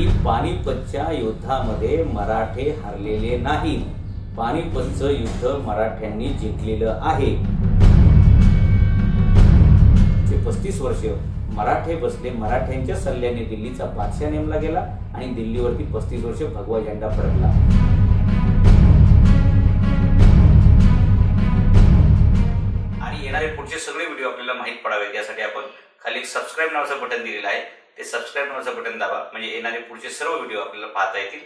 की पानिपतच्या युद्धामध्ये मराठे हरलेले नाहीत, पानिपतचं युद्ध मराठ्यांनी जिंकलेलं आहे। 35 वर्ष मराठे बसले, मराठ्यांच्या सल्ल्याने दिल्लीचा बादशाह नेमला गेला आणि दिल्लीवरती 35 वर्ष भगवा झेंडा फडकला। आणि येणारे पुढचे सगळे व्हिडिओ आपल्याला माहित पडावेत यासाठी आपण खाली एक सबस्क्राइब नावाचं बटन दिलेलं आहे, ते सबस्क्राइब नावाचं बटन दाबा, म्हणजे येणारे पुढचे सर्व व्हिडिओ आपल्याला पाहता येतील।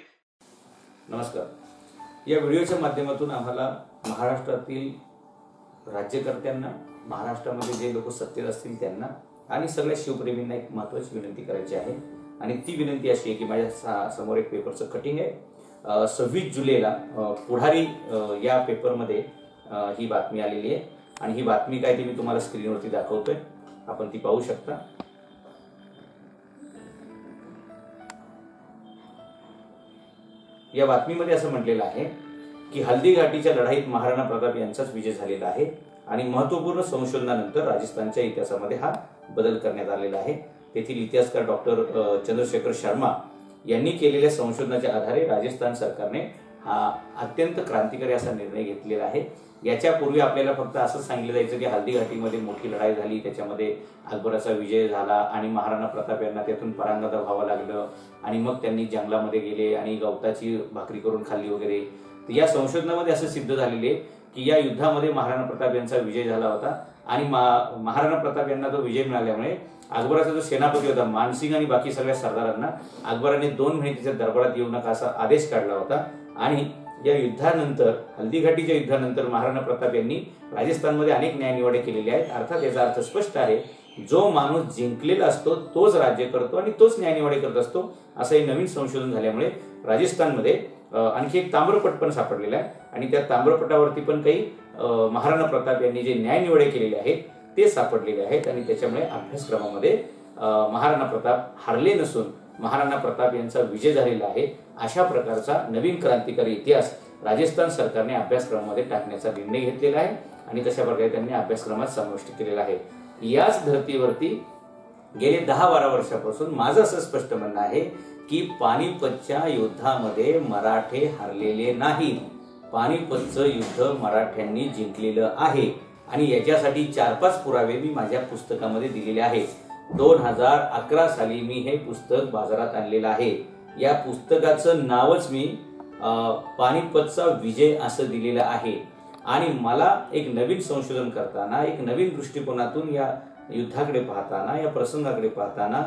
नमस्कार। या व्हिडिओच्या माध्यमातून आम्हाला महाराष्ट्रातील राज्यकर्त्यांना, महाराष्ट्रामध्ये जे लोक सत्तेत असतील त्यांना आणि सगळ्या शिवप्रेमींना एक महत्त्वाची विनंती करायची आहे। आणि ती विनंती अशी आहे की माझ्या समोर एक पेपरचं कटिंग आहे। 26 जुलैला पुढारी या पेपरमध्ये ही बातमी आलेली आहे आणि ही बातमी काय ती मी तुम्हाला स्क्रीनवरती दाखवतोय, आपण ती पाहू शकता। या बातमीमध्ये असं म्हटलेलं आहे की हल्दीघाटीच्या लढाईत महाराणा प्रताप यांचाच विजय झालेला आहे आणि महत्त्वपूर्ण संशोधनानंतर राजस्थानच्या इतिहासामध्ये हा बदल करण्यात आलेला आहे। तेथील इतिहासकार डॉक्टर चंद्रशेखर शर्मा यांनी केलेल्या संशोधनाच्या आधारे राजस्थान सरकारने हा अत्यंत क्रांतिकारी असा निर्णय घेतलेला आहे। याच्यापूर्वी आपल्याला फक्त असं सांगितलं जायचं की हल्दीघाटीमध्ये मोठी लढाई झाली, त्याच्यामध्ये अकबराचा विजय झाला आणि महाराणा प्रताप यांना त्यातून परांगदा व्हावं लागलं आणि मग त्यांनी जंगलामध्ये गेले आणि गवताची भाकरी करून खाल्ली वगैरे। या संशोधनामध्ये असं सिद्ध झालेले आहे की या युद्धामध्ये महाराणा प्रताप यांचा विजय झाला होता आणि महाराणा प्रताप यांना तो विजय मिळाल्यामुळे अकबराचा जो सेनापती होता मानसिंग आणि बाकी सगळ्या सरदारांना अकबराने 2 महिने त्याच्या दरबारात येऊ नका असा आदेश काढला होता। आणि या युद्धानंतर, हल्दीघाटीच्या युद्धानंतर महाराणा प्रताप यांनी राजस्थानमध्ये अनेक न्यायनिवाडे केलेले आहेत। अर्थात याचा अर्थ स्पष्ट आहे, जो माणूस जिंकलेला असतो तोच राज्य करतो आणि तोच न्यायनिवाडे करत असतो, असं हे नवीन संशोधन झाल्यामुळे राजस्थानमध्ये आणखी एक ताम्रपट पण सापडलेला आहे आणि त्या ताम्रपटावरती पण काही महाराणा प्रताप यांनी जे न्यायनिवाडे केलेले आहेत ते सापडलेले आहेत आणि त्याच्यामुळे अभ्यासक्रमामध्ये महाराणा प्रताप हरले नसून महाराणा प्रताप यांचा विजय झालेला आहे अशा प्रकारचा नवीन क्रांतिकारी इतिहास राजस्थान सरकारने अभ्यासक्रमामध्ये टाकण्याचा निर्णय घेतलेला आहे आणि तशा प्रकारे त्यांनी अभ्यासक्रमात समाविष्ट केलेला आहे। याच धर्तीवरती गेले 10-12 वर्षापासून माझं असं स्पष्ट म्हणणं आहे की पानिपतच्या युद्धामध्ये मराठे हरलेले नाहीत, पानिपतचं युद्ध मराठ्यांनी जिंकलेलं आहे आणि याच्यासाठी 4-5 पुरावे मी माझ्या पुस्तकामध्ये दिलेले आहेत। 2011 साली मी हे पुस्तक बाजारात आणलेलं आहे। या पुस्तकाचं नावच मी पानिपतचा विजय असं दिलेलं आहे आणि मला एक नवीन संशोधन करताना, एक नवीन दृष्टिकोनातून या युद्धाकडे पाहताना, या प्रसंगाकडे पाहताना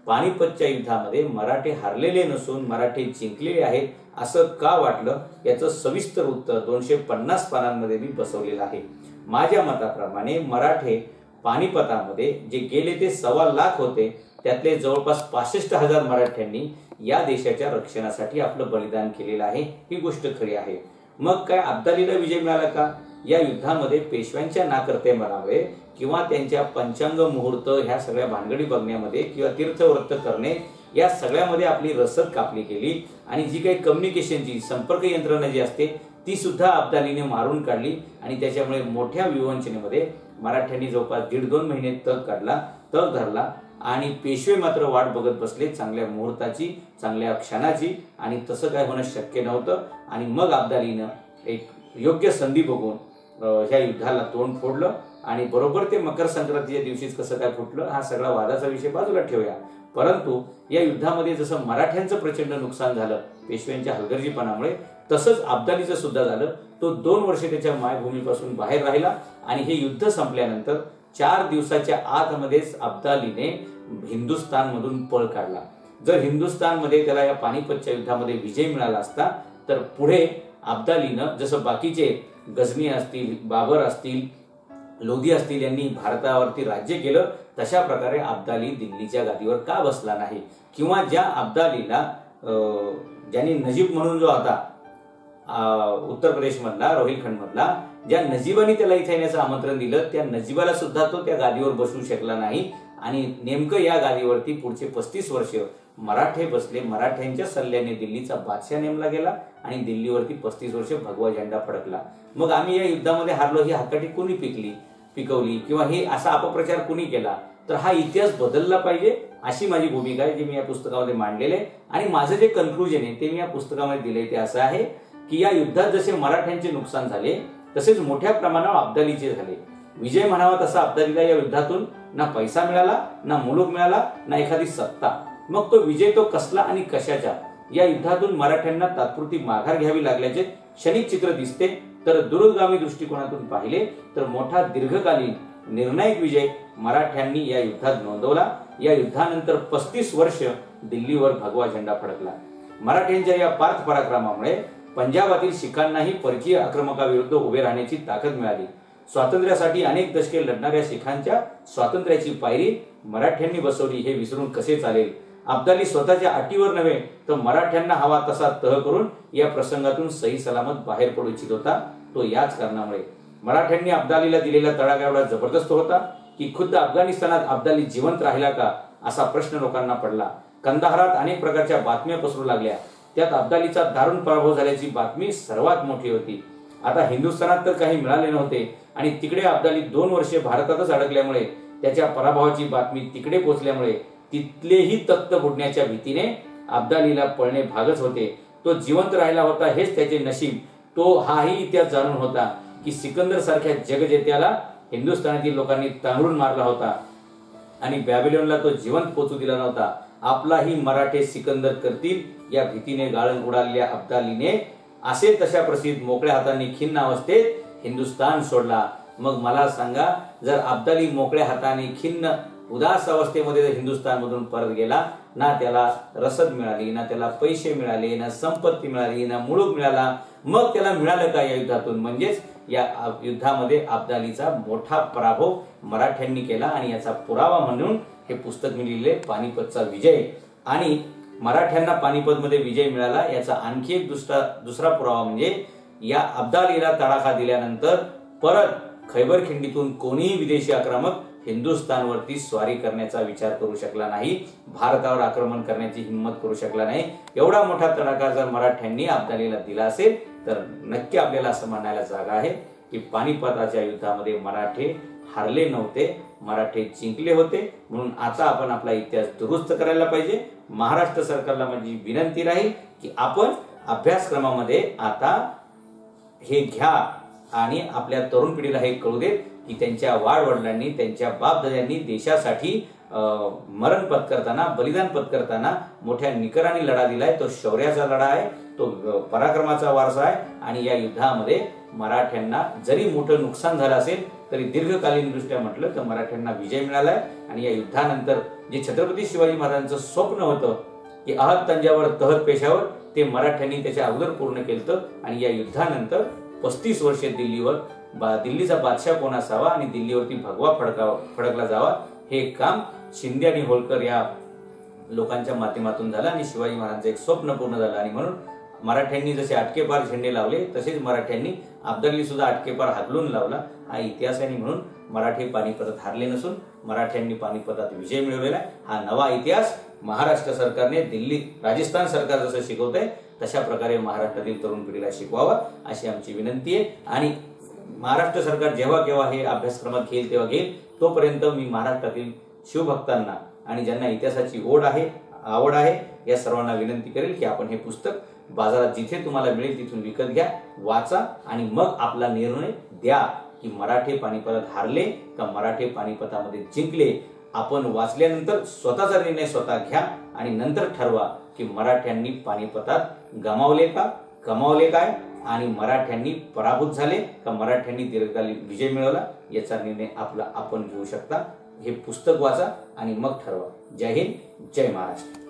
पानिपतच्या युद्धामध्ये मराठे हरलेले नसून मराठे जिंकलेले आहेत असं का वाटलं याचं सविस्तर उत्तर 250 पानांमध्ये मी बसवलेलं आहे। माझ्या मताप्रमाणे मराठे पानिपतामध्ये जे गेले ते 1.25 लाख होते, त्यातले जवळपास 65,000 मराठ्यांनी या देशाच्या रक्षणासाठी आपलं बलिदान केलेलं आहे, ही गोष्ट खरी आहे। मग काय अब्दालीला विजय मिळाला का? या युद्धामध्ये पेशव्यांच्या नाकर्तेपणामुळे किंवा त्यांच्या पंचांग मुहूर्त ह्या सगळ्या भानगडी बघण्यामध्ये किंवा तीर्थव्रत करणे या सगळ्यामध्ये आपली रसद कापली गेली आणि जी काही कम्युनिकेशनची संपर्क यंत्रणा जी असते ती सुद्धा अब्दालीने मारून काढली आणि त्याच्यामुळे मोठ्या विवंचनेमध्ये मराठ्यांनी जवळपास 1.5-2 महिने तग धरला आणि पेशवे मात्र वाट बघत बसले चांगल्या मुहूर्ताची, चांगल्या क्षणाची आणि तसं काय होणं शक्य नव्हतं। आणि मग अब्दालीनं एक योग्य संधी बघून ह्या युद्धाला तोंड फोडलं आणि बरोबर ते मकर संक्रांतीच्या दिवशीच कसं काय फुटलं हा सगळा वादाचा विषय बाजूला ठेवूया, परंतु या युद्धामध्ये जसं मराठ्यांचं प्रचंड नुकसान झालं पेशव्यांच्या हलगर्जीपणामुळे, तसंच अब्दालीचं सुद्धा झालं। तो 2 वर्ष त्याच्या मायभूमीपासून बाहेर राहिला आणि हे युद्ध संपल्यानंतर 4 दिवसाच्या आतमध्येच अब्दालीने हिंदुस्थानमधून पळ काढला। जर हिंदुस्थानमध्ये त्याला या पानिपतच्या युद्धामध्ये विजय मिळाला असता तर पुढे अब्दालीनं जसं बाकीचे गझनी असतील, बाबर असतील, लोधी असतील यांनी भारतावरती राज्य केलं, तशा प्रकारे अब्दाली दिल्लीच्या गादीवर का बसला नाही किंवा ज्या अब्दालीला ज्यांनी नजीब म्हणून जो होता उत्तर प्रदेश मधला, रोहिलखंड मधला, ज्या नजीबाने त्याला इथे येण्याचं आमंत्रण दिलं त्या नजीबाला सुद्धा तो त्या गादीवर बसू शकला नाही आणि नेमकं या गादीवरती पुढचे 35 वर्ष मराठे बसले, मराठ्यांच्या सल्ल्याने दिल्लीचा बादशाह नेमला गेला आणि दिल्लीवरती 35 वर्ष भगवा झेंडा फडकला। मग आम्ही या युद्धामध्ये हारलो ही हक्काटी कोणी पिकवली किंवा हे असा अपप्रचार कोणी केला, तर हा इतिहास बदलला पाहिजे अशी माझी भूमिका आहे जी मी या पुस्तकामध्ये मांडलेली आहे। आणि माझं जे कन्क्लुजन आहे ते मी या पुस्तकामध्ये दिले ते असं आहे की या युद्धात जसे मराठ्यांचे नुकसान झाले तसेच मोठ्या प्रमाणावर अब्दालीचे झाले। विजय म्हणावा तसा अब्दालीला या युद्धातून ना पैसा मिळाला, ना मुलूक मिळाला, ना एखादी सत्ता। मग तो विजय तो कसला आणि कशाचा? या युद्धातून मराठ्यांना तात्पुरती माघार घ्यावी लागल्याचे क्षणिक चित्र दिसते, तर दूरगामी दृष्टिकोनातून पाहिले तर मोठा दीर्घकालीन निर्णायक विजय मराठ्यांनी या युद्धात नोंदवला। या युद्धानंतर 35 वर्ष दिल्लीवर भगवा झेंडा फडकला। मराठ्यांच्या या पार्थ पराक्रमामुळे पंजाबातील शिखांनाही परकीय आक्रमकाविरुद्ध उभे राहण्याची ताकद मिळाली। स्वातंत्र्यासाठी अनेक दशके लढणाऱ्या शिखांच्या स्वातंत्र्याची पायरी मराठ्यांनी बसवली हे विसरून कसे चालेल? अब्दाली स्वतःच्या अटीवर नव्हे तर मराठ्यांना हवा तसा तह करून या प्रसंगातून सही सलामत बाहेर पडू इच्छित होता। तो याच कारणामुळे मराठ्यांनी अब्दालीला दिलेला तडाखा एवढा जबरदस्त होता की खुद्द अफगाणिस्तानात अब्दाली जिवंत राहिला का असा प्रश्न लोकांना पडला। कंदाहारात अनेक प्रकारच्या बातम्या पसरू लागल्या, त्यात अब्दालीचा दारुण पराभव झाल्याची बातमी सर्वात मोठी होती। आता हिंदुस्थानात तर काही मिळाले नव्हते आणि तिकडे अब्दाली 2 वर्षे भारतातच अडकल्यामुळे त्याच्या पराभवाची बातमी तिकडे पोहोचल्यामुळे तिथलेही तख्त बुडण्याच्या भीतीने अब्दालीला पळणे भागच होते। तो जिवंत राहिला होता हेच त्याचे नशीब। तो हाही इतिहास जाणून होता की सिकंदर सारख्या जगजेत्याला हिंदुस्थानातील लोकांनी तांगडून मारला होता आणि बॅबिलोनला तो जिवंत पोचू दिला नव्हता। आपलाही मराठे सिकंदर करतील या भीतीने गाळण उडालेल्या अब्दालीने असे तशा प्रसिद्ध मोकळ्या हातांनी खिन्न अवस्थेत हिंदुस्थान सोडला। मग मला सांगा, जर अब्दाली मोकळ्या हाताने खिन्न उदास अवस्थेमध्ये जर हिंदुस्थान मधून परत गेला, ना त्याला रसद मिळाली, ना त्याला पैसे मिळाले, ना संपत्ती मिळाली, ना मुलूक मिळाला, मग त्याला मिळालं का या युद्धातून? म्हणजेच या युद्धामध्ये अब्दालीचा मोठा पराभव मराठ्यांनी केला आणि याचा पुरावा म्हणून हे पुस्तक मी लिहिले पानिपतचा विजय। आणि मराठ्यांना पानिपत मध्ये विजय मिळाला याचा आणखी एक दुसरा पुरावा म्हणजे या अब्दालीला तडाखा दिल्यानंतर परत खैबर खिंडीतून कोणीही विदेशी आक्रमक हिंदुस्थानवरती स्वारी करण्याचा विचार करू शकला नाही, भारतावर आक्रमण करण्याची हिंमत करू शकला नाही। एवढा मोठा तडाखा जर मराठ्यांनी अब्दालीला दिला असेल तर नक्की आपल्याला असं म्हणायला जागा आहे की पानिपताच्या युद्धामध्ये मराठे हारले नव्हते, मराठे जिंकले होते। म्हणून आता आपण आपला इतिहास दुरुस्त करायला पाहिजे। महाराष्ट्र सरकारला माझी विनंती राहील की आपण अभ्यासक्रमामध्ये आता हे घ्या आणि आपल्या तरुण पिढीला हे कळू देत की त्यांच्या वाडवडिलांनी, त्यांच्या बापदाद्यांनी देशासाठी मरण पत्करताना, बलिदान पत्करताना मोठ्या निकराने लढा दिलाय। तो शौर्याचा लढा आहे, तो पराक्रमाचा वारसा आहे। आणि या युद्धामध्ये मराठ्यांना जरी मोठं नुकसान झालं असेल तरी दीर्घकालीन दृष्ट्या म्हटलं तर मराठ्यांना विजय मिळालाय। आणि या युद्धानंतर जे छत्रपती शिवाजी महाराजांचं स्वप्न होतं की अहत तंजावर तहत पेशावर, ते मराठ्यांनी त्याच्या अगोदर पूर्ण केलं। आणि या युद्धानंतर 35 वर्षे दिल्लीचा बादशाह कोण असावा आणि दिल्लीवरती भगवा फडकला जावा हे काम शिंदे आणि होळकर या लोकांच्या माध्यमातून झालं आणि शिवाजी महाराजांचं एक स्वप्न पूर्ण झालं। आणि म्हणून मराठ्यांनी जसे आटकेपार झेंडे लावले तसेच मराठ्यांनी अब्दाली सुद्धा आटकेपार हाकलून लावला। हा इतिहास आहे। म्हणून मराठे पानिपतात हारले नसून मराठ्यांनी पानिपतात विजय मिळवलेला आहे। हा नवा इतिहास महाराष्ट्र सरकारने दिल्ली राजस्थान सरकार जसं शिकवतंय तशा प्रकारे महाराष्ट्रातील तरुण पिढीला शिकवावा अशी आमची विनंती आहे। आणि महाराष्ट्र सरकार जेव्हा केव्हा हे अभ्यासक्रमात घेईल तेव्हा घेईल, तोपर्यंत मी महाराष्ट्रातील शिवभक्तांना आणि ज्यांना इतिहासाची आवड आहे या सर्वांना विनंती करेल की आपण हे पुस्तक बाजारात जिथे तुम्हाला मिळेल तिथून विकत घ्या, वाचा आणि मग आपला निर्णय द्या की मराठे पानिपतात हारले का मराठे पानिपतामध्ये जिंकले। आपण वाचल्यानंतर स्वतःचा निर्णय स्वतः घ्या आणि नंतर ठरवा की मराठ्यांनी पानिपतात गमावले का, कमावले काय, आणि मराठ्यांनी पराभूत झाले का मराठ्यांनी दीर्घकालीन विजय मिळवला याचा निर्णय आपला आपण घेऊ शकता। हे पुस्तक वाचा आणि मग ठरवा। जय हिंद, जय महाराष्ट्र।